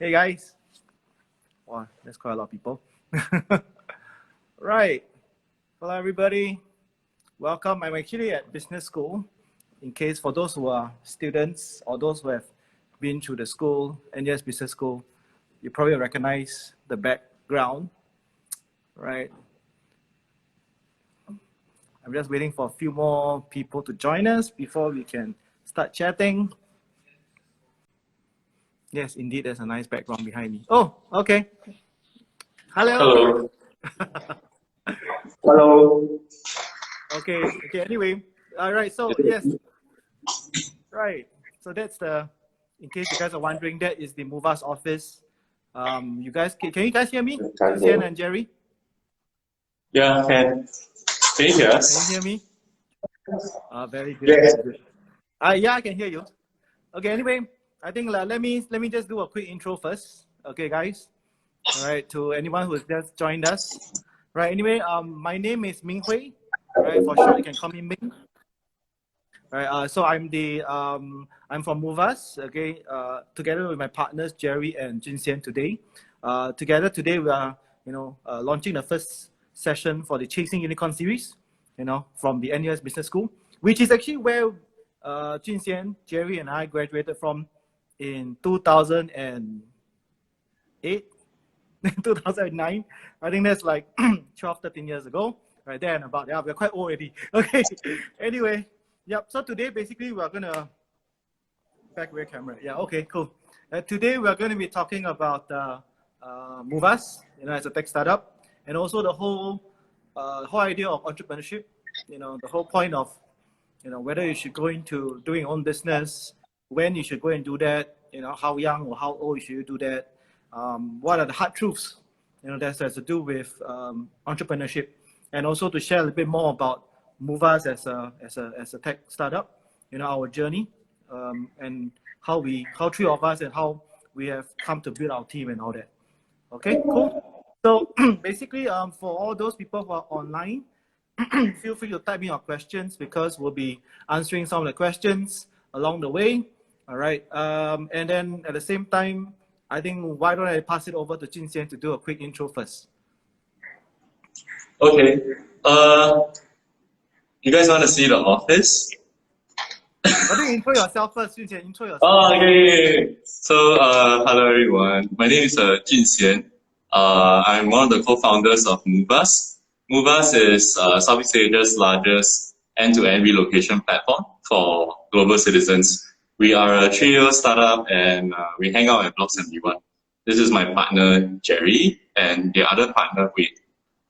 Hey guys. Wow, that's quite a lot of people. Right. Hello everybody. Welcome. I'm actually at business school. In case for those who are students or those who have been through the school, NUS Business School, you probably recognize the background, right? I'm just waiting for a few more people to join us before we can start chatting. Yes, indeed, there's a nice background behind me. Oh, okay. Hello. Hello. Okay, anyway. All right, so yes. Right. So that's in case you guys are wondering, that is the Movas office. You guys, can you guys hear me? Jinxian and Jerry? Yeah, can you hear us? Can you hear me? Very good. Yes. Very good. Yeah, I can hear you. Okay, anyway, I think let me just do a quick intro first. Okay, guys. All right, to anyone who has just joined us. Right, anyway, my name is Ming Hui. Right, for short, you can call me Ming. Right, so I'm from Movas, okay, together with my partners Jerry and Jinxian today. Together today we are, launching the first session for the Chasing Unicorn series, from the NUS Business School, which is actually where Jinxian, Jerry, and I graduated from in 2008, 2009. I think that's like 12, 13 years ago, right there and about. Yeah, we're quite old already. Okay, anyway. Yep, so today basically we're gonna back rear camera. Yeah, okay, cool. Today we're going to be talking about Movas, as a tech startup, and also the whole idea of entrepreneurship. The whole point of whether you should go into doing your own business, when you should go and do that, how young or how old should you do that, what are the hard truths, that has to do with entrepreneurship, and also to share a little bit more about Movas as a tech startup, our journey, and how three of us and how we have come to build our team and all that. Okay, cool. So basically, for all those people who are online, feel free to type in your questions because we'll be answering some of the questions along the way. All right, and then at the same time, I think why don't I pass it over to Jinxian to do a quick intro first. Okay. You guys want to see the office? I think intro yourself first, Jinxian. Intro yourself. Oh, okay. So, hello everyone. My name is Jinxian. I'm one of the co-founders of Movas. Movas is Southeast Asia's largest end-to-end relocation platform for global citizens. We are a 3-year startup and we hang out at Block 71. This is my partner Jerry and the other partner with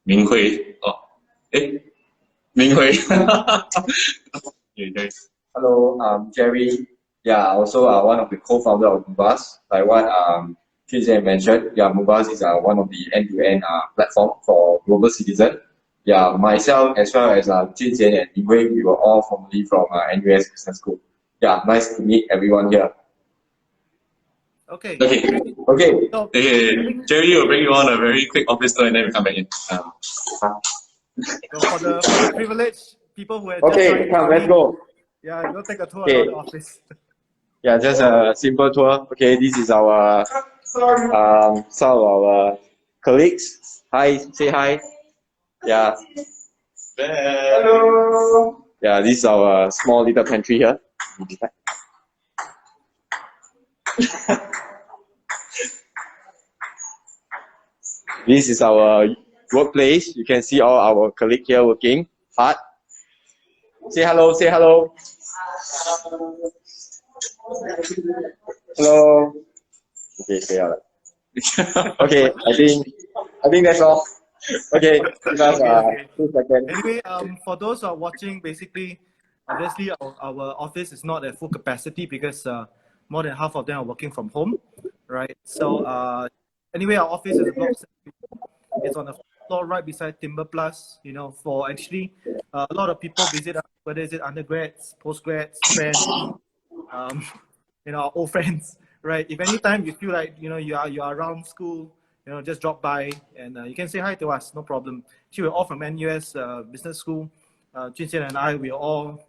Ming Hui. Ming Hui. Hello, I'm Jerry. Yeah, also one of the co-founder of Movas. Like what Jinxian mentioned, yeah, Movas is one of the end-to-end platform for global citizens. Yeah, myself as well as Jinxian and Ming Hui, we were all formerly from NUS Business School. Yeah, nice to meet everyone here. Okay. So, Jerry will bring you on a very quick office tour and then we come back in. So for the privileged people who have okay, come, let's go. Yeah, go take a tour around the office. Yeah, just a simple tour. Okay, this is our some of our colleagues. Hi, say hi. Yeah. Hello. Yeah, this is our small little pantry here. This is our workplace. You can see all our colleagues here working hard. Say hello, say hello. Hello. Okay, say hello. Okay, I think that's all. Okay, give us 2 seconds. Anyway, for those who are watching, basically, obviously our office is not at full capacity because more than half of them are working from home, right? So anyway, our office is a block. It's on the floor right beside Timber Plus. For actually a lot of people visit us, whether it's undergrads, postgrads, friends, our old friends, right? If anytime you feel like you are around school, just drop by and you can say hi to us, no problem. Actually, we're all from NUS Business School. Jinxian and I, we are all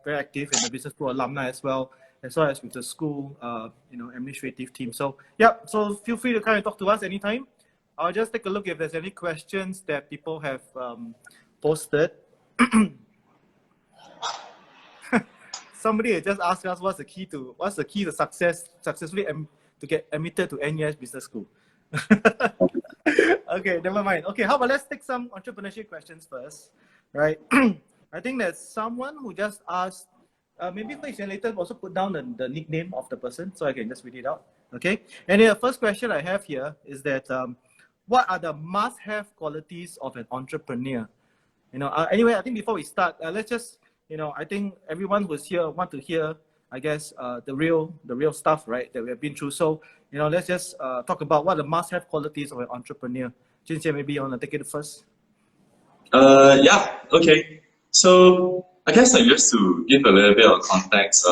very active in the business school alumni as well. as well as with the school, administrative team. So yeah, so feel free to kind of talk to us anytime. I'll just take a look if there's any questions that people have posted. Somebody had just asked us what's the key to successfully to get admitted to NUS Business School. Okay, never mind. Okay, how about let's take some entrepreneurship questions first, right? I think there's someone who just asked, maybe later also put down the nickname of the person so I can just read it out. Okay, and the first question I have here is that what are the must-have qualities of an entrepreneur? Anyway, I think before we start, let's just, I think everyone who's here want to hear, I guess, the real stuff, right, that we have been through. So, let's just talk about what are the must-have qualities of an entrepreneur. Jinxie, maybe you want to take it first? Yeah, okay. So I guess just to give a little bit of context,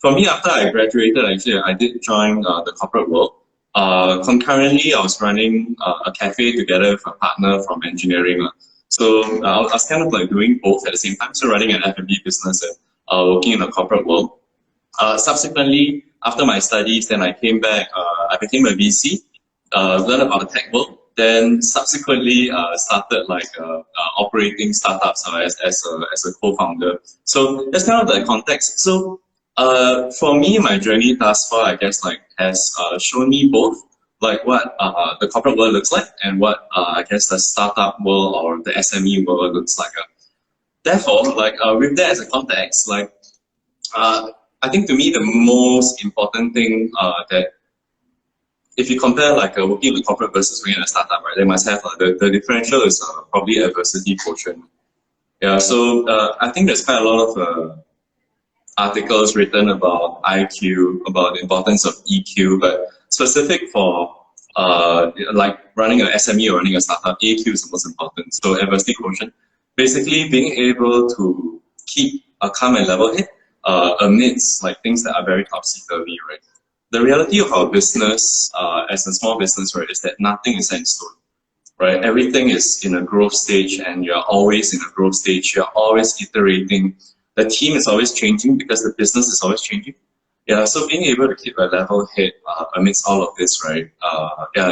for me, after I graduated, actually, I did join the corporate world. Concurrently, I was running a cafe together with a partner from engineering. So I was kind of like doing both at the same time. So running an F&B business and working in the corporate world. Subsequently, after my studies, then I came back. I became a VC, learned about the tech world. Then subsequently started operating startups as a co-founder. So that's kind of the context. So for me, my journey thus far, I guess, has shown me both what the corporate world looks like and what I guess the startup world or the SME world looks like. Therefore, with that as a context, I think to me the most important thing that if you compare working in a corporate versus working in a startup, right, they must have the differential is probably adversity quotient. Yeah, so I think there's quite a lot of articles written about IQ, about the importance of EQ, but specific for running an SME or running a startup, AQ is the most important. So adversity quotient, basically being able to keep a calm and level head amidst things that are very topsy-turvy, right? The reality of our business as a small business, right, is that nothing is set in stone, right? Everything is in a growth stage, and you're always in a growth stage. You're always iterating. The team is always changing because the business is always changing. Yeah, so being able to keep a level head amidst all of this, right,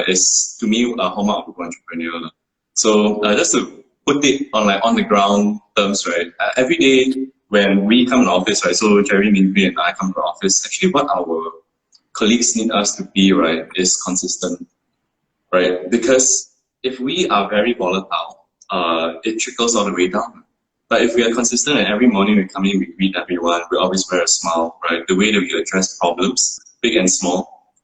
is to me a hallmark of an entrepreneur. So just to put it on the ground terms, right, every day when we come to the office, right, so Jerry, Minpri, and I come to the office, actually what our colleagues need us to be, right, is consistent, right? Because if we are very volatile, it trickles all the way down. But if we are consistent and every morning we come in, we greet everyone, we always wear a smile, right? The way that we address problems, big and small,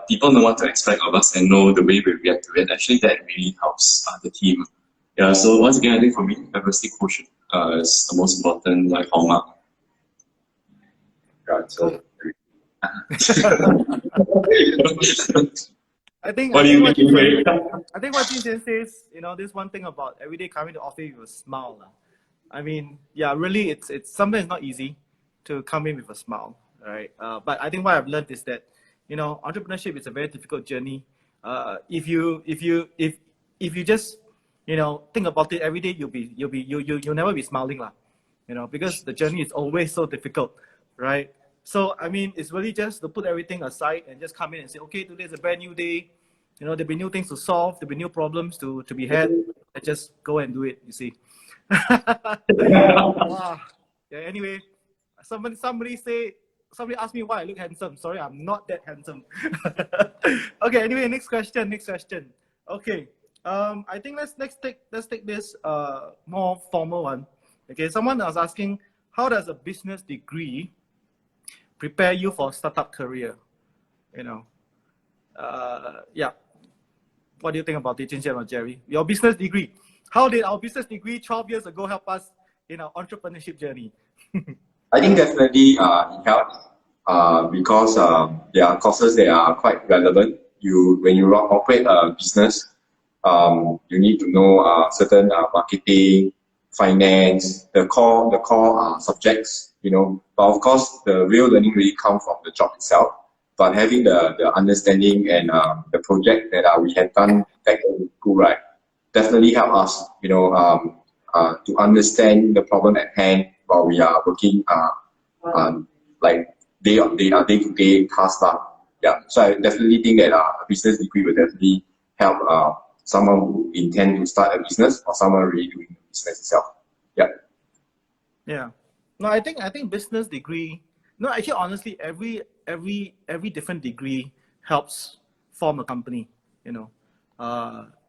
people know what to expect of us and know the way we react to it. Actually, that really helps the team. Yeah, so once again, I think for me, adversity quotient is the most important hallmark. Right, so I think what what Jinxie says, this one thing about every day coming to office with a smile. I mean, yeah, really, it's sometimes not easy to come in with a smile, right? But I think what I've learned is that, entrepreneurship is a very difficult journey. If you just, think about it every day, you'll never be smiling, because the journey is always so difficult, right? So, I mean, it's really just to put everything aside and just come in and say, okay, today's a brand new day. There'll be new things to solve. There'll be new problems to be had. Let's just go and do it, you see. Wow. Yeah, anyway, somebody asked me why I look handsome. Sorry, I'm not that handsome. Okay, anyway, next question. Okay. I think let's take this more formal one. Okay, someone was asking, how does a business degree prepare you for a startup career? Yeah. What do you think about it, Jinxie or Jerry? Your business degree. How did our business degree 12 years ago help us in our entrepreneurship journey? I think definitely it helps because there are courses that are quite relevant. When you operate a business, you need to know certain marketing, finance, the core subjects, But of course, the real learning really comes from the job itself. But having the understanding and the project that we have done back in school, right, definitely help us, to understand the problem at hand while we are working, day-to-day task. Yeah, so I definitely think that a business degree will definitely help someone who intend to start a business or someone really doing the business itself. Yeah. Yeah. No, I think business degree. No, actually, honestly, every different degree helps form a company. You know,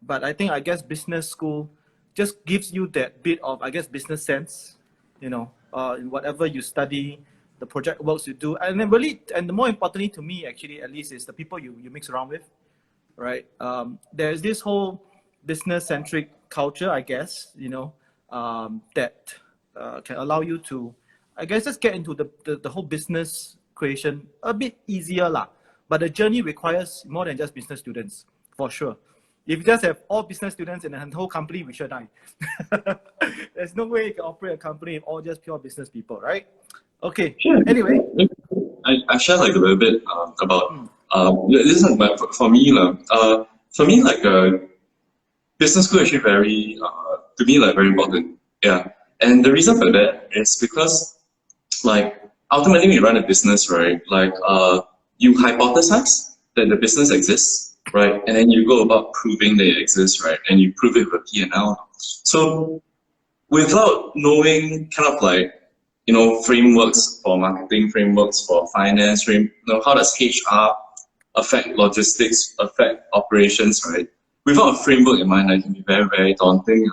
but I guess business school just gives you that bit of, I guess, business sense. You know, in whatever you study, the project works you do, and then really, and the more importantly to me, actually, at least, is the people you mix around with, right? There's this whole business-centric culture, I guess, you know, that can allow you to, I guess, just get into the whole business creation a bit easier lah. But the journey requires more than just business students, for sure. If you just have all business students in the whole company, we should die. There's no way you can operate a company with all just pure business people, right? Okay. Sure. Anyway, I share like a little bit about this is like, for me like business school is actually very to me like very important. Yeah, and the reason for that is because like ultimately when you run a business, right? Like you hypothesize that the business exists, right? And then you go about proving that it exists, right? And you prove it with a P&L. So without knowing kind of like, you know, frameworks for marketing, frameworks for finance, how does HR affect logistics, affect operations, right? Without a framework in mind, that can be very, very daunting.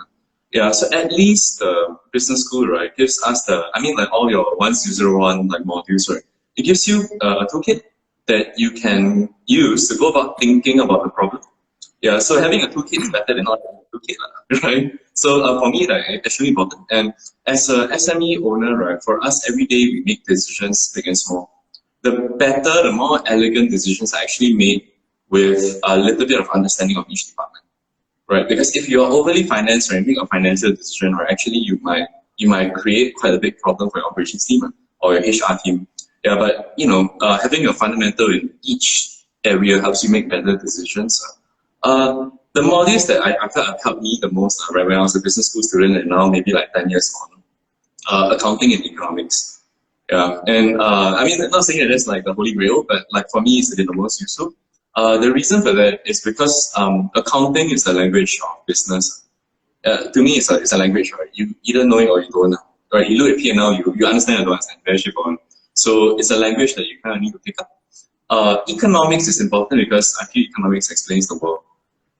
Yeah, so at least the business school, right, gives us like all your 1001 like modules, right? It gives you a toolkit that you can use to go about thinking about the problem. Yeah, so having a toolkit is better than not having a toolkit, right? So for me, like, it's really important. And as a SME owner, right, for us, every day we make decisions big and small. The better, the more elegant decisions are actually made with a little bit of understanding of each department, right? Because if you're overly financed, right, make a financial decision, right, actually you might create quite a big problem for your operations team or your HR team. Yeah, but you know, having a fundamental in each area helps you make better decisions. The modules that I felt have helped me the most, right, when I was a business school student and now maybe like 10 years on, accounting and economics. Yeah, and I mean, I'm not saying that that's like the holy grail, but like for me, it's been the most useful. The reason for that is because accounting is the language of business. To me, it's a language, right? You either know it or you don't, right? You look at P&L, you understand or don't understand, very straightforward. So it's a language that you kind of need to pick up. Economics is important because I feel economics explains the world,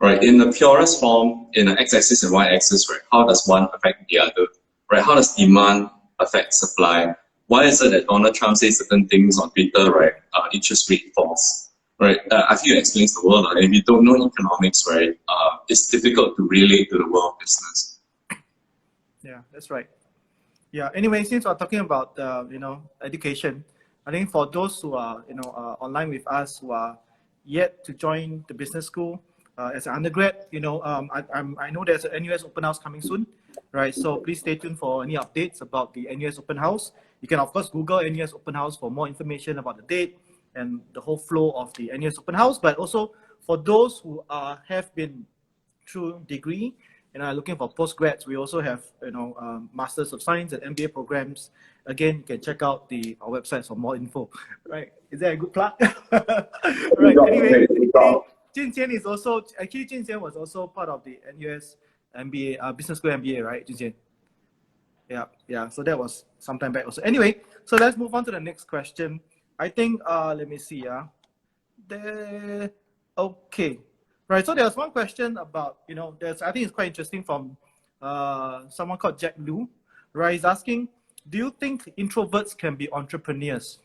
right? In the purest form, in an x-axis and y-axis, right? How does one affect the other, right? How does demand affect supply? Why is it that Donald Trump says certain things on Twitter, right? Interest rate falls, right? I feel it explains the world. If you don't know economics, right, it's difficult to relate to the world of business. yeah, that's right. Yeah. Anyway, since we're talking about education, I think for those who are online with us who are yet to join the business school as an undergrad, I know there's an NUS open house coming soon, right? So please stay tuned for any updates about the NUS open house. You can of course Google NUS open house for more information about the date and the whole flow of the NUS open house. But also for those who have been through degree and are looking for postgrads, we also have Masters of Science and MBA programs. Again, you can check out our website for more info. Right? Is that a good plug? Right. Anyway, Jin Xian is also Jin Xian was also part of the NUS MBA business school MBA, right, Jin Xian? Yeah. So that was some time back also. Anyway, so let's move on to the next question. I think let me see. Okay. Right, so there's one question about, I think it's quite interesting from someone called Jack Liu, right? He's asking, do you think introverts can be entrepreneurs?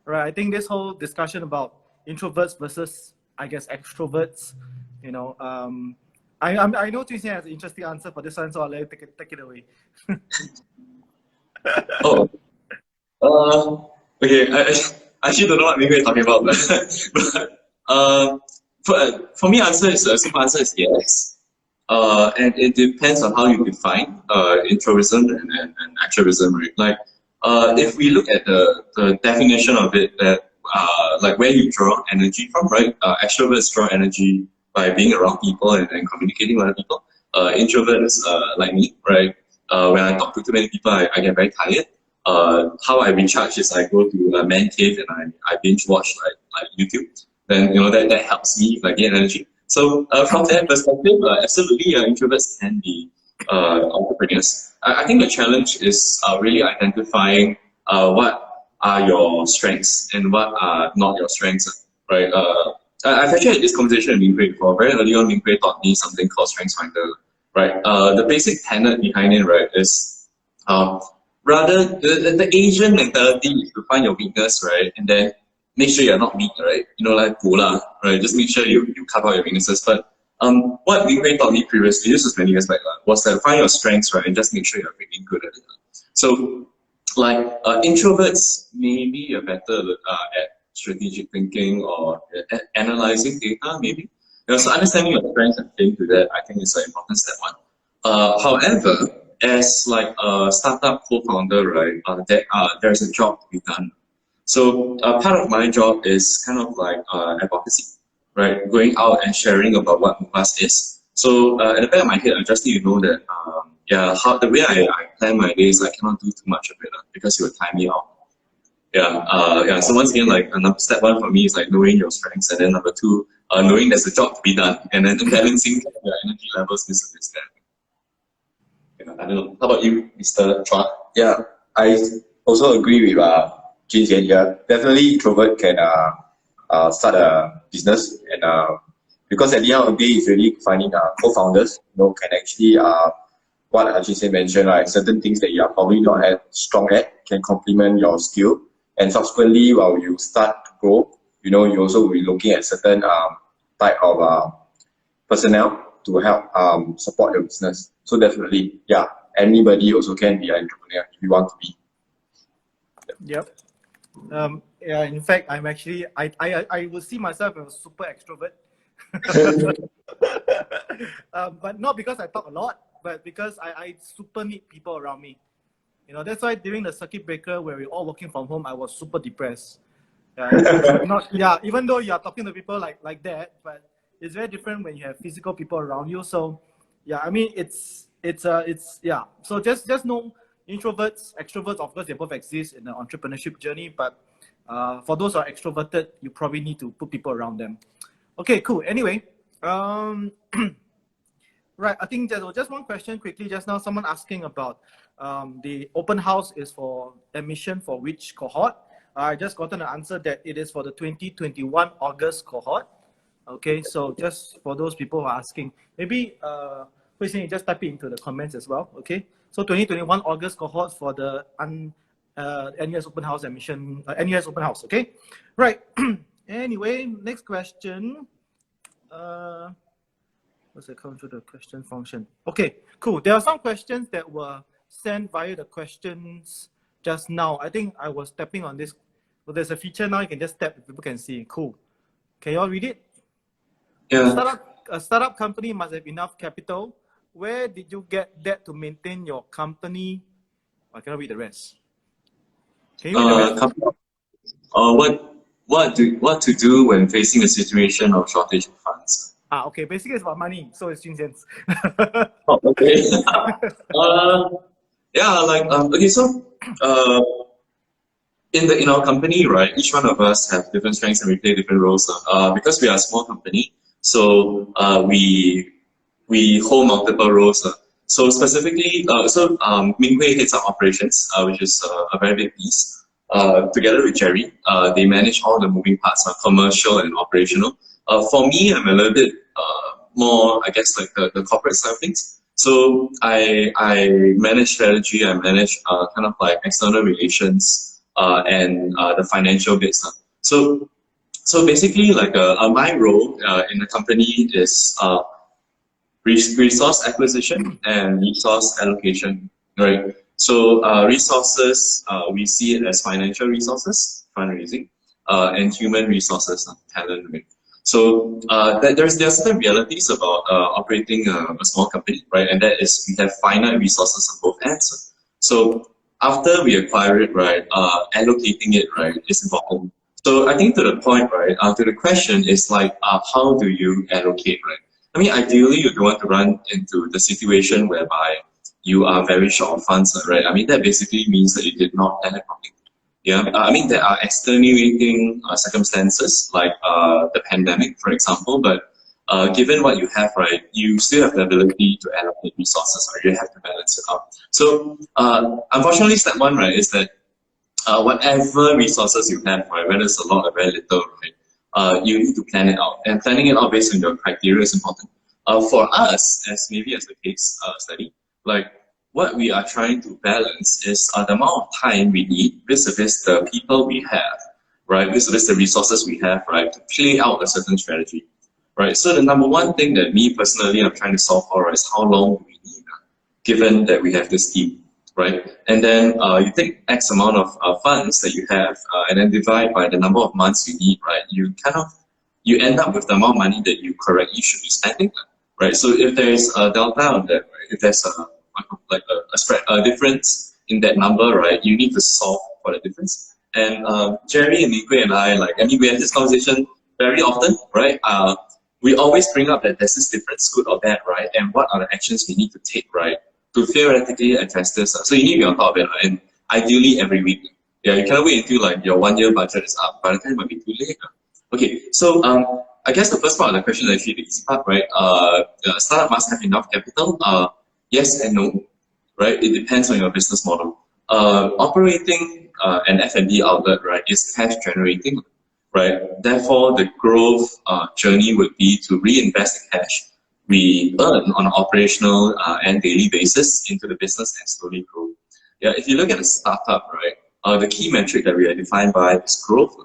Right, I think this whole discussion about introverts versus, I guess, extroverts, I know Tuesday has an interesting answer for this one, so I'll let you take it away. Okay, I actually don't know what you're talking about, but for me, simple answer is yes. And it depends on how you define introversion and extroversion, right? Like, if we look at the definition of it, that like where you draw energy from, right? Extroverts draw energy by being around people and communicating with other people. Introverts, like me, right? When I talk to too many people, I get very tired. how I recharge is I go to a man cave and I binge watch like YouTube. Then that helps me like get energy. So from that perspective, absolutely, introverts can be entrepreneurs. I think the challenge is really identifying what are your strengths and what are not your strengths, right? I've actually had this conversation with Ming Hui before. Very early on, Ming Hui taught me something called StrengthsFinder, right? The basic tenet behind it, right, is rather the Asian mentality is to find your weakness, right, and then make sure you're not weak, right? Like Pula, right? Just make sure you cover your weaknesses. But what Ming Hui taught me previously, this was many years back, was that find your strengths, right, and just make sure you're really good at it. So, like introverts maybe are better at strategic thinking or analyzing data, maybe. So understanding your strengths and playing to that, I think is an important step one. However, as like a startup co-founder, right, there's a job to be done. So part of my job is kind of like advocacy, right? Going out and sharing about what Mubas is. So at the back of my head, I just need to know that, the way I plan my days, I cannot do too much of it because it will time me out. So once again, like step one for me is like knowing your strengths, and then number two, knowing there's a job to be done, and then balancing your energy levels this that. I don't know. How about you, Mr. Chua? Yeah, I also agree with Jin Xian. Yeah, definitely introvert can start a business, and because at the end of the day, it's really finding co-founders. Can actually what Jin Xian mentioned, like certain things that you are probably not as strong at can complement your skill, and subsequently, while you start to grow, you also will be looking at certain type of personnel to help support your business. So definitely, yeah, anybody also can be an entrepreneur if you want to be. Yep. Yeah, in fact, I'm actually, I would see myself as a super extrovert. But not because I talk a lot, but because I super need people around me. That's why during the circuit breaker where we're all working from home, I was super depressed. Even though you are talking to people like that, but it's very different when you have physical people around you. So yeah, I mean it's So just know introverts, extroverts, of course they both exist in the entrepreneurship journey, but for those who are extroverted, you probably need to put people around them. Okay, cool. Anyway, right, I think there was just one question quickly just now. Someone asking about the open house is for admission for which cohort. I just gotten an answer that it is for the 2021 August cohort. Okay, so just for those people who are asking, maybe Hui Xin, you just type it into the comments as well. Okay, so 2021 August cohort for the NUS open house admission, NUS open house. Okay, right. Anyway, next question. What's it come to the question function? Okay, cool. There are some questions that were sent via the questions just now. I think I was tapping on this. So there's a feature now you can just tap if people can see. Cool. Can you all read it? Yeah. A startup company must have enough capital. Where did you get that to maintain your company? I cannot read the rest. Can you read the rest? What to do when facing a situation of shortage of funds? Okay. Basically, it's about money. So it's Jin Xian's. Oh, okay. Okay. So, in our company, right, each one of us have different strengths and we play different roles. Because we are a small company, so we hold multiple roles. So specifically, Ming Hui heads up operations, which is a very big piece. Together with Jerry, they manage all the moving parts, commercial and operational. For me, I'm a little bit more, I guess, like the corporate side of things. So I manage strategy, I manage kind of like external relations and the financial bits. So basically, like my role in the company is resource acquisition and resource allocation, right? So resources, we see it as financial resources, fundraising, and human resources, talent, right? So there are certain realities about operating a small company, right? And that is we have finite resources on both ends. So after we acquire it, right, allocating it, right, is important. So I think to the point, right, to the question is like, how do you allocate, right? I mean, ideally, you don't want to run into the situation whereby you are very short of funds, right? I mean, that basically means that you did not plan it properly. Yeah, I mean, there are extenuating circumstances like the pandemic, for example, but given what you have, right, you still have the ability to allocate resources, right? You have to balance it out. So, unfortunately, step one, right, is that whatever resources you have, right, whether it's a lot or very little, right, you need to plan it out. And planning it out based on your criteria is important. For us, as a case study, like what we are trying to balance is the amount of time we need vis-a-vis the people we have, right, vis-a-vis the resources we have, right, to play out a certain strategy, right? So the number one thing that me personally I'm trying to solve for is how long do we need, given that we have this team, right? And then you take X amount of funds that you have and then divide by the number of months you need, right? You end up with the amount of money that you correctly should be spending, right? So if there is a delta on that, right, if there's a difference in that number, right, you need to solve for the difference. And Jerry and Minghui and I, we have this conversation very often, right? We always bring up that there's this difference, good or bad, right? And what are the actions we need to take, right, to theoretically address this. So you need to be on top of it, right? And ideally every week. Yeah, you cannot wait until like your 1 year budget is up. By the time it might be too late. Okay, so I guess the first part of the question is actually the easy part, right? A startup must have enough capital. Yes and no, right? It depends on your business model. Operating an F&B outlet, right, is cash generating, right? Therefore, the growth journey would be to reinvest the cash we earn on an operational and daily basis into the business and slowly grow. Yeah, if you look at a startup, right, the key metric that we are defined by is growth,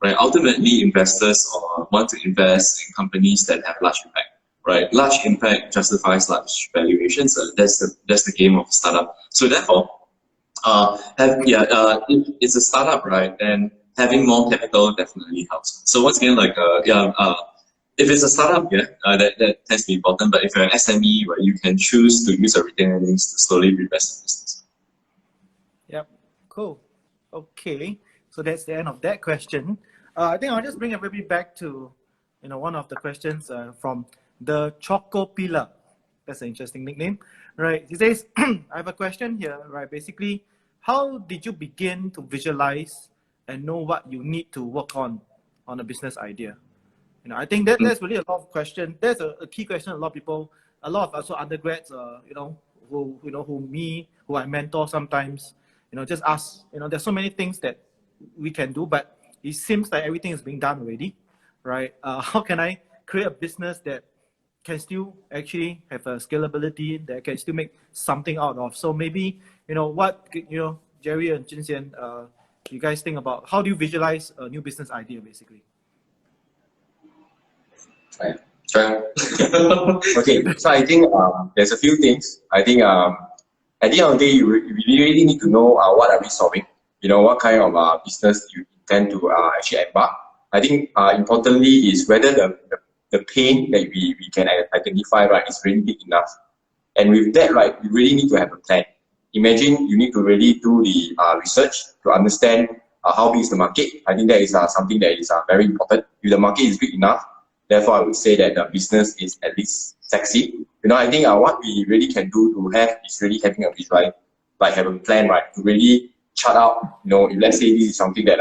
right? Ultimately, investors want to invest in companies that have large impact, right? Large impact justifies large valuations. That's the game of startup. So therefore, if it's a startup, right, then having more capital definitely helps. So once again, if it's a startup, that tends to be important. But if you're an SME, right, you can choose to use your retained earnings to slowly reinvest in business. Yep, cool. Okay, so that's the end of that question. I think I'll just bring everybody back to, one of the questions from the Choco Pillar. That's an interesting nickname, right? He says, I have a question here, right? Basically, how did you begin to visualize and know what you need to work on a business idea? I think that's really a lot of questions. That's a key question. A lot of people, a lot of also undergrads, who I mentor sometimes, just ask, there's so many things that we can do, but it seems like everything is being done already, right? How can I create a business that can still actually have a scalability that can still make something out of? So maybe, Jerry and Jin Xian, you guys think about how do you visualize a new business idea, basically? Right. Sure. Okay, so I think there's a few things. I think at the end of the day, you really need to know what are we solving. What kind of business you intend to actually embark. I think importantly is whether the pain that we can identify, right, is really big enough. And with that, right, you really need to have a plan. Imagine you need to really do the research to understand how big is the market. I think that is something that is very important. If the market is big enough, therefore I would say that the business is at least sexy. I think what we really can do to have is really having a visual, have a plan, right, to really chart out, if let's say this is something that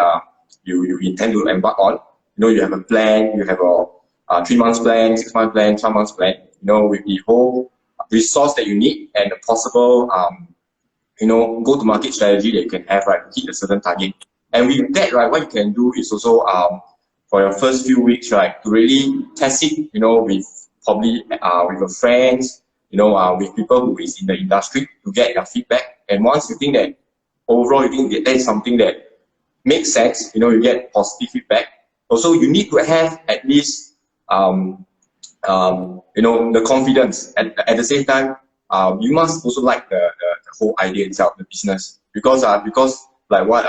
you intend to embark on, you have a plan, you have a 3 months plan, 6 month plan, 12 months plan, with the whole resource that you need and the possible, go-to-market strategy that you can have, right, to hit a certain target. And with that, right, what you can do is also, for your first few weeks, right, to really test it, with probably with your friends, with people who is in the industry to get their feedback. And once you think that overall you think that is something that makes sense, you get positive feedback. Also, you need to have at least the confidence. At the same time, you must also like the whole idea itself, the business, because like what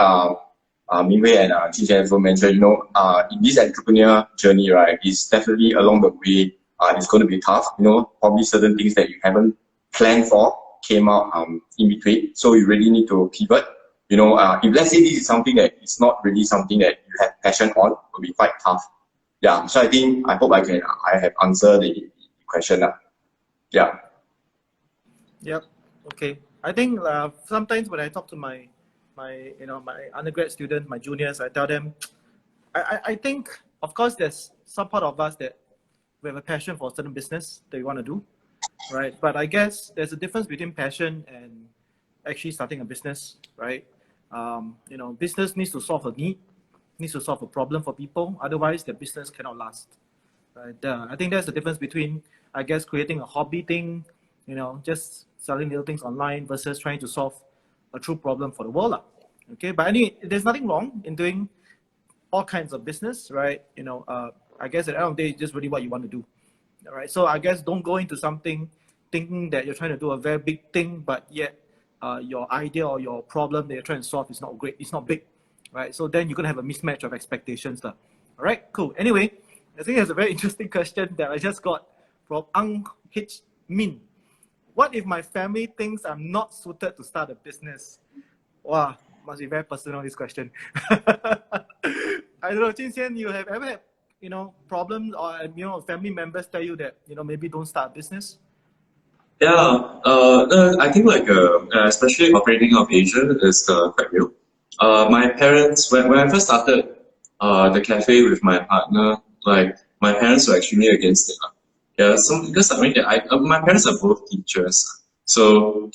Minghui and Jin Xian also mentioned, in this entrepreneur journey, right, is definitely along the way, it's going to be tough. Probably certain things that you haven't planned for came out in between. So you really need to pivot. If let's say this is something that is not really something that you have passion on, it will be quite tough. Yeah. So I hope I have answered the question. Yeah. Yep. Okay, I think sometimes when I talk to my my undergrad students, my juniors, I tell them, I think of course there's some part of us that we have a passion for a certain business that we want to do, right? But I guess there's a difference between passion and actually starting a business, right? Business needs to solve a need, needs to solve a problem for people. Otherwise, the business cannot last. Right? I think that's the difference between, I guess, creating a hobby thing, just selling little things online versus trying to solve a true problem for the world. Okay, but anyway, there's nothing wrong in doing all kinds of business, right? I guess at the end of the day, it's just really what you want to do. All right. So I guess don't go into something thinking that you're trying to do a very big thing, but yet your idea or your problem that you're trying to solve is not great, it's not big, right? So then you're gonna have a mismatch of expectations. All right, cool. Anyway, I think there's a very interesting question that I just got from Ang H Min. What if my family thinks I'm not suited to start a business? Wow, must be very personal, this question. I don't know, Jin Xian, you have ever had problems or family members tell you that maybe don't start a business? Yeah, I think especially operating out of Asia is quite real. My parents, when I first started the cafe with my partner, like my parents were extremely against it. Yeah, because I mean, my parents are both teachers, so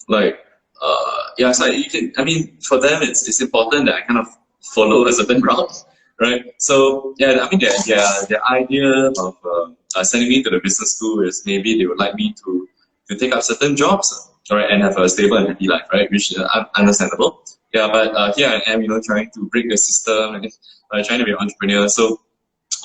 yeah, so I mean, for them it's important that I kind of follow a certain route, right? So yeah, I mean, their idea of sending me to the business school is maybe they would like me to take up certain jobs, right, and have a stable and happy life, right, which is understandable. Yeah, but here I am, trying to break the system and trying to be an entrepreneur. So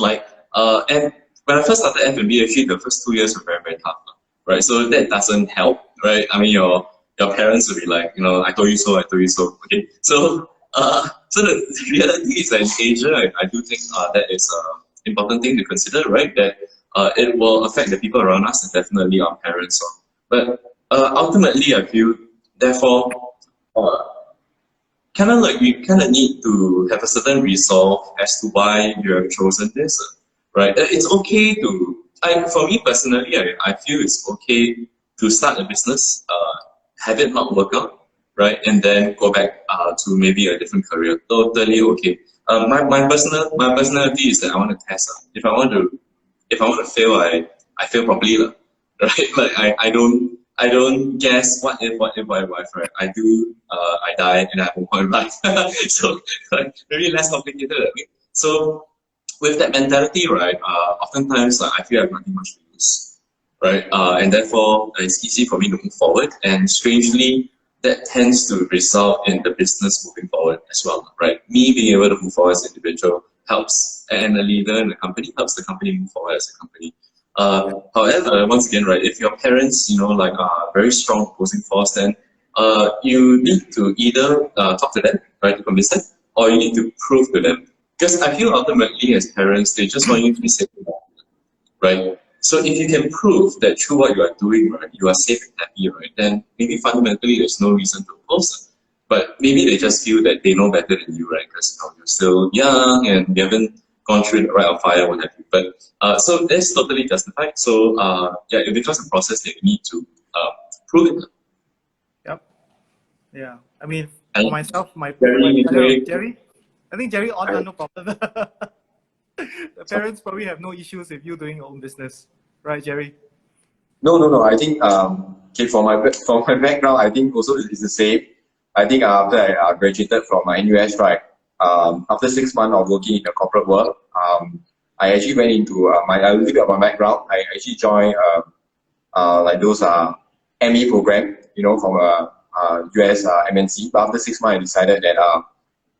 and when I first started F&B, actually the first 2 years were very, very tough, right? So that doesn't help, right? I mean, your parents will be like, I told you so, I told you so. Okay, so so the reality is that in Asia, I do think that is an important thing to consider, right? That it will affect the people around us and definitely our parents. But ultimately, I feel, therefore, we kind of need to have a certain resolve as to why you have chosen this, right? It's okay for me personally, I feel it's okay to start a business, have it not work out, right, and then go back to maybe a different career. Totally okay. My personality is that I want to test. If I want to fail, I fail properly, right? Like I don't guess what if, right? I do, I die, and I move on in life. So very less complicated. Right? So with that mentality, right, oftentimes I feel I have nothing much to lose, right? And therefore it's easy for me to move forward. And strangely, that tends to result in the business moving forward as well, right? Me being able to move forward as an individual helps, and a leader in the company helps the company move forward as a company. However, once again, right, if your parents, are very strong opposing force, then you need to either talk to them, right, to convince them, or you need to prove to them. Because I feel ultimately as parents, they just want you to be safe and happy, right? So if you can prove that through what you are doing, right, you are safe and happy, right, then maybe fundamentally there's no reason to oppose them. But maybe they just feel that they know better than you, right? Because you're still young and you haven't gone through the right of fire, what have you. But so that's totally justified. So yeah, it becomes a process that you need to prove it. Yep. Yeah. I mean, And for myself, Jerry, Jerry, I think Jerry on no problem. The parents probably have no issues with you doing your own business, right, Jerry? No. I think okay, for my background, I think also it's the same. I think after I graduated from NUS, right, after 6 months of working in the corporate world, I actually went into a little bit of my background. I actually joined like those ME program, from a US MNC. But after 6 months, I decided that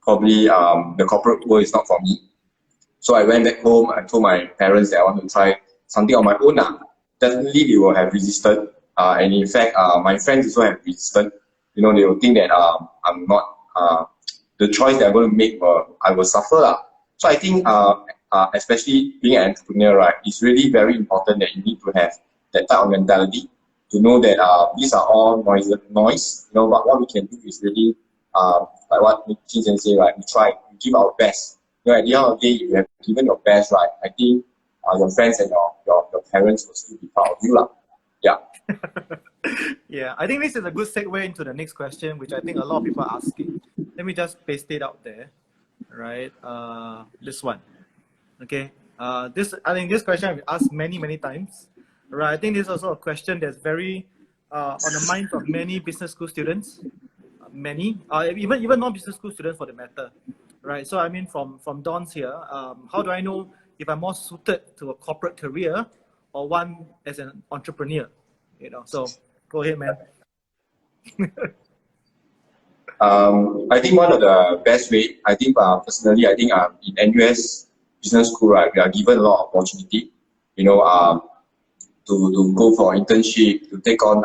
probably the corporate world is not for me. So I went back home. I told my parents that I want to try something on my own. Definitely, they will have resisted. And in fact, my friends also have resisted. They will think that I'm not the choice that I'm going to make. I will suffer. So I think, especially being an entrepreneur, right, it's really very important that you need to have that type of mentality to know that these are all noise. But what we can do is really, like what Jin Xian say, right? We give our best. At the end of the day, if you have given your best, right, I think your friends and your parents will still be proud of you. Yeah. Yeah, I think this is a good segue into the next question, which I think a lot of people are asking. Let me just paste it out there, right? This one, okay. I think this question I've asked many times, right? I think this is also a question that's very on the minds of many business school students, many, even non-business school students for the matter, right? So I mean, from Don's here, how do I know if I'm more suited to a corporate career or one as an entrepreneur? You know, so go ahead, man. I think one of the best way, I think personally, I think in NUS Business School, right, we are given a lot of opportunity, you know, to go for internship, to take on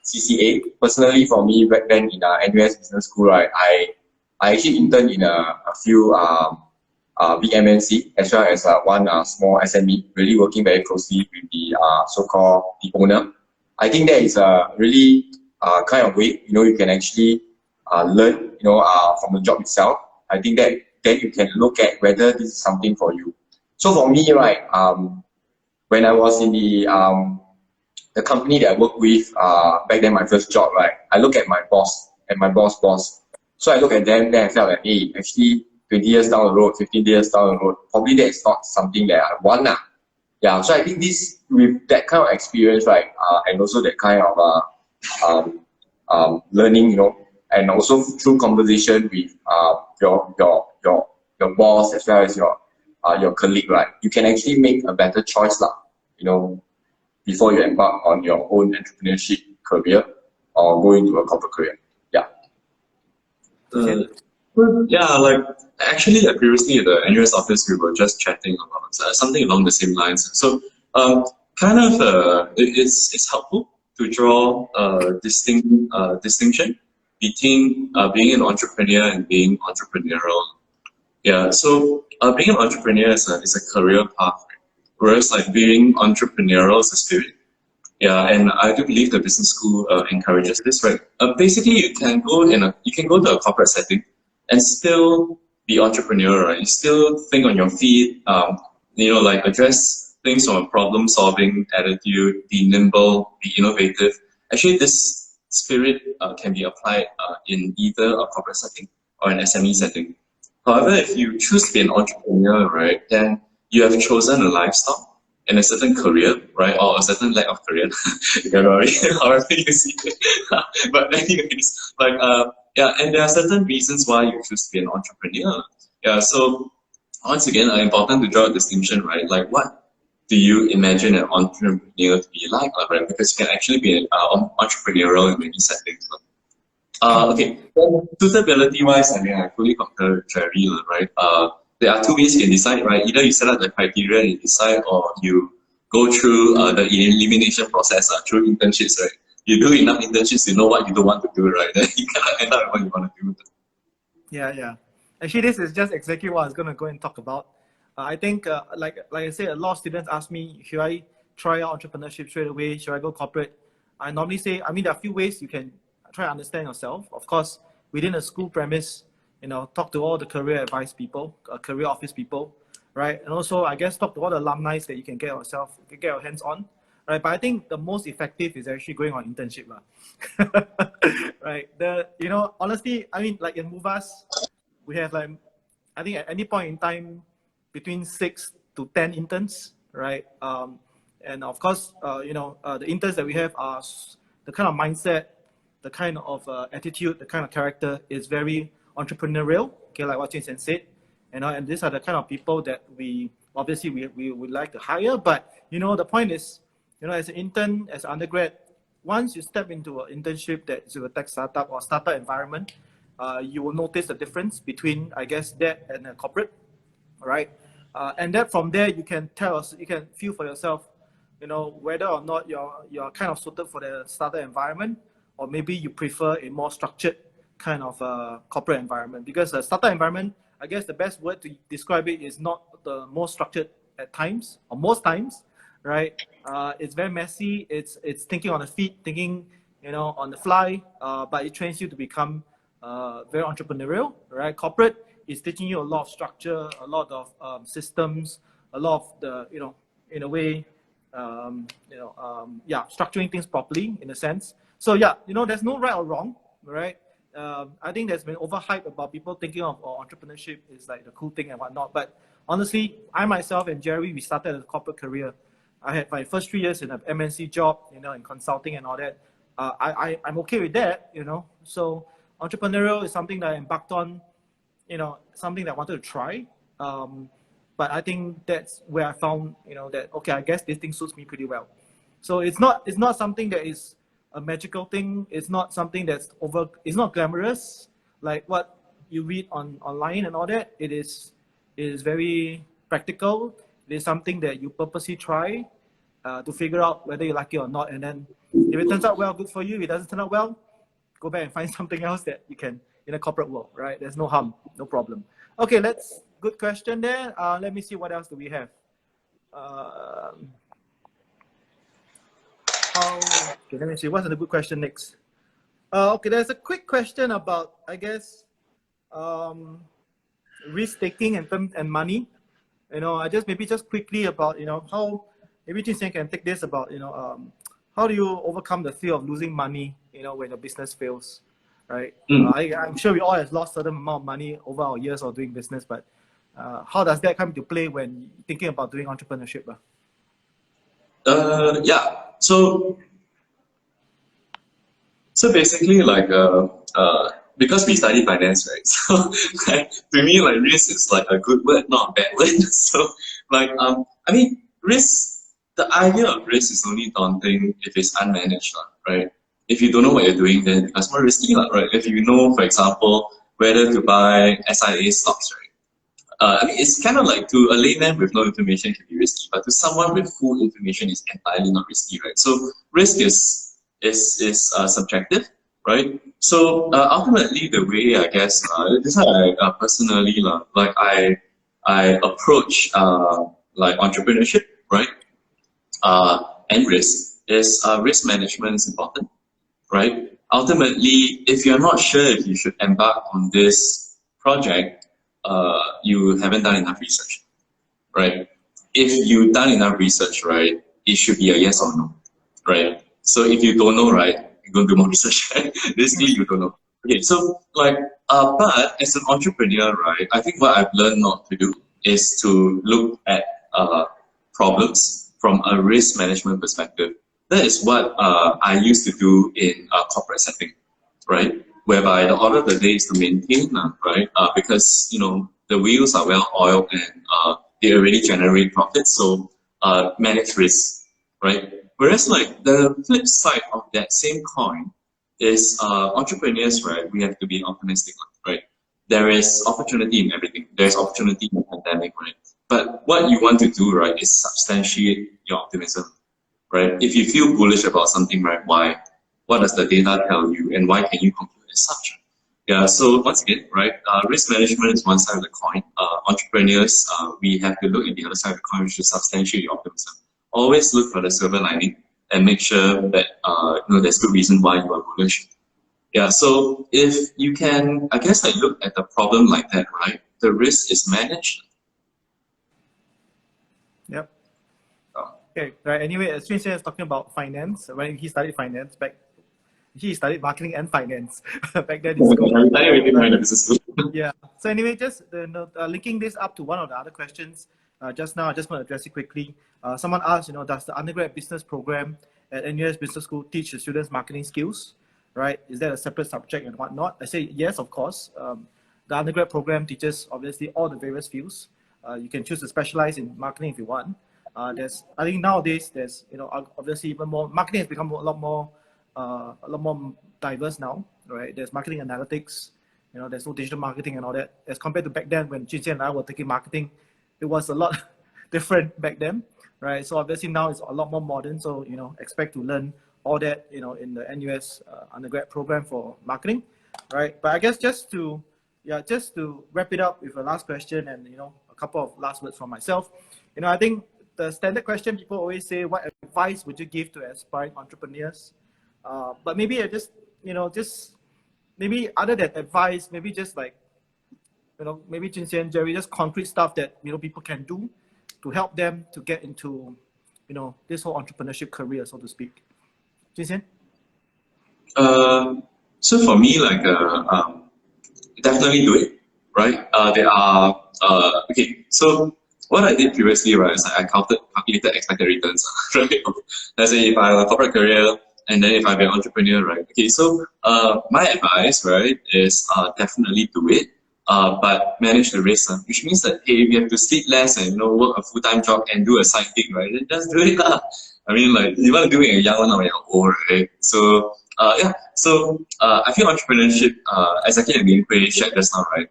CCA. Personally, for me, back then in NUS Business School, right, I actually interned in a few big MNC as well as one small SME, really working very closely with the so-called the owner. I think that is a really kind of way, you know, you can actually learn, you know, from the job itself. I think that then you can look at whether this is something for you. So for me, right, when I was in the company that I worked with back then, my first job, right, I look at my boss and my boss. So I look at them, then I felt like, hey, actually 20 years down the road, 15 years down the road, probably that is not something that I want now. Yeah, so I think this, with that kind of experience, right, and also that kind of learning, you know, and also through conversation with your boss as well as your colleague, right, you can actually make a better choice, lah, you know, before you embark on your own entrepreneurship career or go into a corporate career. Yeah. Yeah, like actually, previously at the NUS office, we were just chatting about something along the same lines. So, it's helpful to draw a distinction between being an entrepreneur and being entrepreneurial. Yeah, so being an entrepreneur is a career path, whereas like being entrepreneurial is a spirit. Yeah, and I do believe the business school encourages this, right? Basically, you can go to a corporate setting and still be entrepreneurial, right? You still think on your feet, you know, like address things from a problem-solving attitude, be nimble, be innovative. Actually, this spirit can be applied in either a corporate setting or an SME setting. However, if you choose to be an entrepreneur, right, then you have chosen a lifestyle and a certain career, right, or a certain lack of career, however you see it. But anyways, like, yeah, and there are certain reasons why you choose to be an entrepreneur. Yeah, so once again, important to draw a distinction, right? Like, what do you imagine an entrepreneur to be like, right? Because you can actually be entrepreneurial in many settings. Okay, suitability-wise, I mean, I fully concur with Jerry, right? There are two ways you can decide, right? Either you set up the criteria and you decide, or you go through the elimination process through internships, right? You do enough internships, you know what you don't want to do, right? Then you cannot end up with what you want to do. Yeah. Actually, this is just exactly what I was going to go and talk about. I think, like I said, a lot of students ask me, should I try out entrepreneurship straight away? Should I go corporate? I normally say, I mean, there are a few ways you can try to understand yourself. Of course, within a school premise, you know, talk to all the career advice people, career office people, right? And also, I guess, talk to all the alumni that you can get your hands on, right? But I think the most effective is actually going on internship, right? You know, honestly, I mean, like in Movas, we have like, I think at any point in time, between 6 to 10 interns, right? And of course, you know, the interns that we have are the kind of mindset, the kind of attitude, the kind of character is very entrepreneurial, okay, like what Jin said, you know, and these are the kind of people that we would like to hire. But you know, the point is, you know, as an intern, as an undergrad, once you step into an internship that is a tech startup or startup environment, you will notice the difference between, I guess, that and a corporate, right? And that from there you can feel for yourself, you know, whether or not you're kind of suited for the startup environment, or maybe you prefer a more structured kind of corporate environment. Because a startup environment, I guess the best word to describe it is not the most structured at times, or most times, right? It's very messy. It's thinking on the feet, thinking, you know, on the fly, but it trains you to become very entrepreneurial, right? Corporate is teaching you a lot of structure, a lot of systems, a lot of the, you know, in a way, yeah, structuring things properly in a sense. So yeah, there's no right or wrong, right? I think there's been overhype about people thinking of entrepreneurship is like the cool thing and whatnot. But honestly, I myself and Jerry, we started a corporate career. I had my first 3 years in an MNC job, in consulting and all that. I'm okay with that, So entrepreneurial is something that I embarked on, something that I wanted to try. But I think that's where I found, that, okay, I guess this thing suits me pretty well. So it's not something that is a magical thing. It's not something it's not glamorous, like what you read online and all that. It is very practical. It is something that you purposely try to figure out whether you like it or not. And then if it turns out well, good for you. If it doesn't turn out well, go back and find something else that you can in a corporate world, right? There's no harm, no problem. Okay, good question there. Let me see what else do we have. Okay, let me see. What's a good question next? Okay, there's a quick question about, I guess, risk taking and money. I just quickly about how maybe Jin Xian can take this about how do you overcome the fear of losing money when your business fails, right? I'm sure we all have lost a certain amount of money over our years of doing business, but how does that come into play when thinking about doing entrepreneurship? Yeah. So basically, like, because we study finance, right? So, like, to me, like, risk is like a good word, not a bad word. So, like, I mean, risk. The idea of risk is only daunting if it's unmanaged, right? If you don't know what you're doing, then it becomes more risky, right? If you know, for example, whether to buy SIA stocks, right? I mean, it's kind of like, to a layman with no information can be risky, but to someone with full information is entirely not risky, right? So risk is subjective, right? So ultimately, the way, I guess, this is how I personally, like, I approach like entrepreneurship, right? And risk is risk management is important, right? Ultimately, if you're not sure if you should embark on this project, you haven't done enough research, right? If you've done enough research, right, it should be a yes or no, right? So if you don't know, right, you're going to do more research, right? Basically, you don't know. Okay, so like, but as an entrepreneur, right, I think what I've learned not to do is to look at problems from a risk management perspective. That is what I used to do in a corporate setting, right? Whereby the order of the day is to maintain, right? Because the wheels are well oiled and they already generate profits, so manage risk, right? Whereas, like, the flip side of that same coin is entrepreneurs, right? We have to be optimistic, right? There is opportunity in everything. There's opportunity in the pandemic, right? But what you want to do, right, is substantiate your optimism, right? If you feel bullish about something, right, why? What does the data tell you, and why can you conclude as such? Yeah, so once again, right, risk management is one side of the coin. Entrepreneurs, we have to look at the other side of the coin, which is substantiate your optimism. Always look for the silver lining and make sure that there's good reason why you are bullish. Yeah, so if you can, I guess, like, look at the problem like that, right? The risk is managed. Yep. Okay, right. Anyway, as Jin Xian is talking about finance, when he studied finance he studied marketing and finance back then in school. Yeah. So anyway, just linking this up to one of the other questions just now, I just want to address it quickly. Someone asked, does the undergrad business program at NUS Business School teach the students marketing skills, right? Is that a separate subject and whatnot? I say yes, of course. The undergrad program teaches obviously all the various fields. You can choose to specialize in marketing if you want. I think nowadays there's obviously even more. Marketing has become a lot more diverse now, right? There's marketing analytics. There's no digital marketing and all that. As compared to back then when Jin Xian and I were taking marketing, it was a lot different back then, right? So obviously now it's a lot more modern. So expect to learn all that in the NUS undergrad program for marketing, right? But I guess just to wrap it up with a last question and a couple of last words from myself. I think the standard question people always say, what advice would you give to aspiring entrepreneurs? But maybe I just maybe other than advice, maybe just like maybe Jin Xian, Jerry, just concrete stuff that people can do to help them to get into this whole entrepreneurship career, so to speak? Jinxian? So for me, definitely do it, right? There are okay. So what I did previously, right, is I calculated expected returns, right? Let's say if I have a corporate career and then if I be an entrepreneur, right? Okay, so my advice, right, is definitely do it, but manage the risk, which means that hey, if you have to sleep less and work a full-time job and do a side gig, right, then just do it lah. I mean, like you want to do it when you're young or when you're old, right? So yeah, so I feel entrepreneurship, exactly like Ming shared just now, right,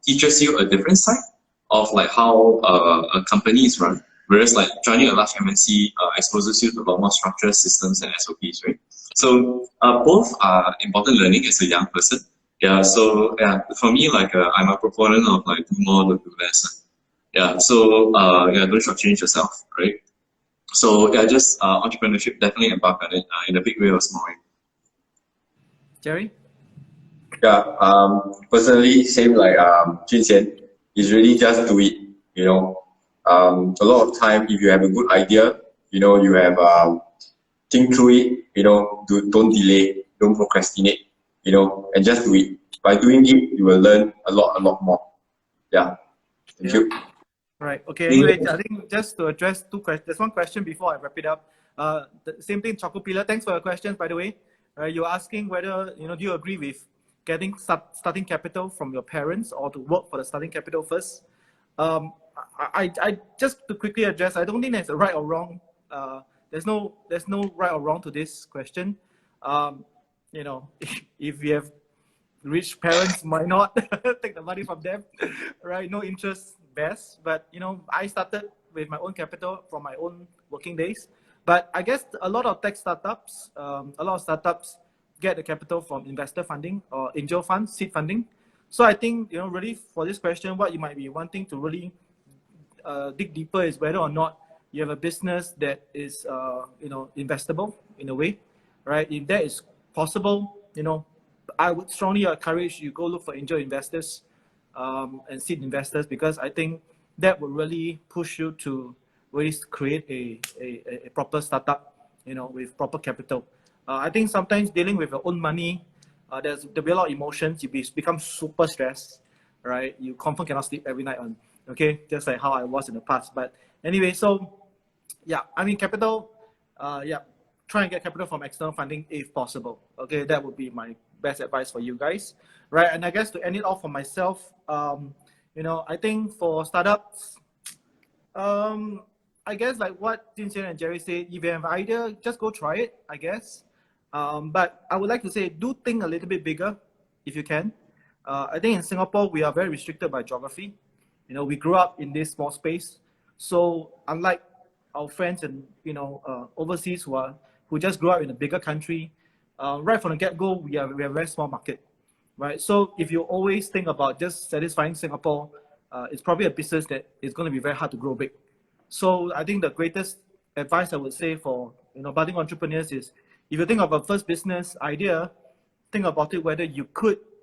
teaches you a different side of like how a company is run, whereas like joining a large MNC exposes you to a lot more structures, systems, and SOPs, right? So both are important learning as a young person. Yeah, so yeah, for me, I'm a proponent of like do more, don't do less. Yeah, so yeah, don't shortchange yourself, right? So yeah, just entrepreneurship, definitely embark on it in a big way or small way. Jerry? Yeah, personally, same like Jinxian, is really just do it. A lot of time, if you have a good idea, you have think through it. Don't delay, don't procrastinate. And just do it. By doing it, you will learn a lot more. Yeah, thank you. Right. Okay. Anyway, I think just to address two questions, there's one question before I wrap it up. The same thing, Chocopila. Thanks for your questions, by the way. You're asking whether do you agree with getting starting capital from your parents or to work for the starting capital first? I just to quickly address, I don't think there's a right or wrong. There's no right or wrong to this question. If you have rich parents, might not take the money from them, right? No interest, best. But I started with my own capital from my own working days. But I guess a lot of tech startups, get the capital from investor funding or angel funds, seed funding. So I think really for this question, what you might be wanting to really dig deeper is whether or not you have a business that is investable in a way, right? If that is possible, I would strongly encourage you go look for angel investors and seed investors, because I think that will really push you to really create a proper startup, with proper capital. I think sometimes dealing with your own money, there'll be a lot of emotions. You become super stressed, right? You confirm cannot sleep every night on, okay? Just like how I was in the past. But anyway, so yeah, I mean capital, yeah, try and get capital from external funding if possible. Okay, that would be my best advice for you guys, right? And I guess to end it off for myself, I think for startups, I guess like what Jinxian and Jerry said, if you have an idea, just go try it, I guess. But I would like to say, do think a little bit bigger if you can. I think in Singapore, we are very restricted by geography. We grew up in this small space. So unlike our friends and overseas who just grew up in a bigger country, right from the get-go, we are a very small market, right? So if you always think about just satisfying Singapore, it's probably a business that is going to be very hard to grow big. So I think the greatest advice I would say for budding entrepreneurs is, if you think of a first business idea, think about it whether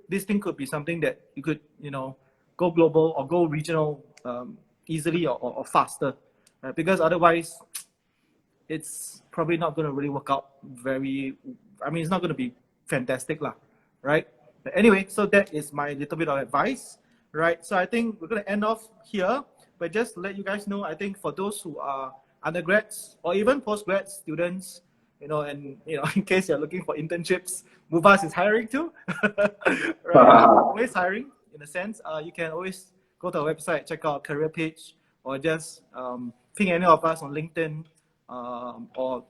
this thing could be something that you could go global or go regional easily or faster, right? Because otherwise it's probably not going to really work out it's not going to be fantastic lah, right? But anyway, so that is my little bit of advice, right? So I think we're going to end off here, but just to let you guys know, I think for those who are undergrads or even postgrad students, and in case you're looking for internships, Muvas is hiring too. Right? Always hiring in a sense. You can always go to our website, check out our career page, or just ping any of us on LinkedIn, or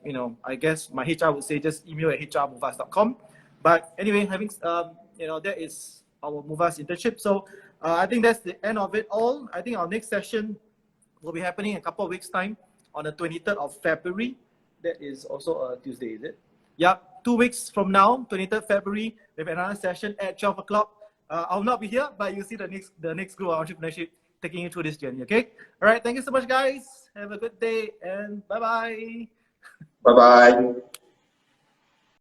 I guess my HR would say just email at hr@muvas.com. But anyway, that is our Muvas internship. So I think that's the end of it all. I think our next session will be happening in a couple of weeks' time on the 23rd of February. That is also a Tuesday, is it? Yeah, 2 weeks from now, 23rd February, we have another session at 12 o'clock. I'll not be here, but you'll see the next group of entrepreneurship taking you through this journey, okay? All right, thank you so much, guys. Have a good day, and bye-bye. Bye-bye.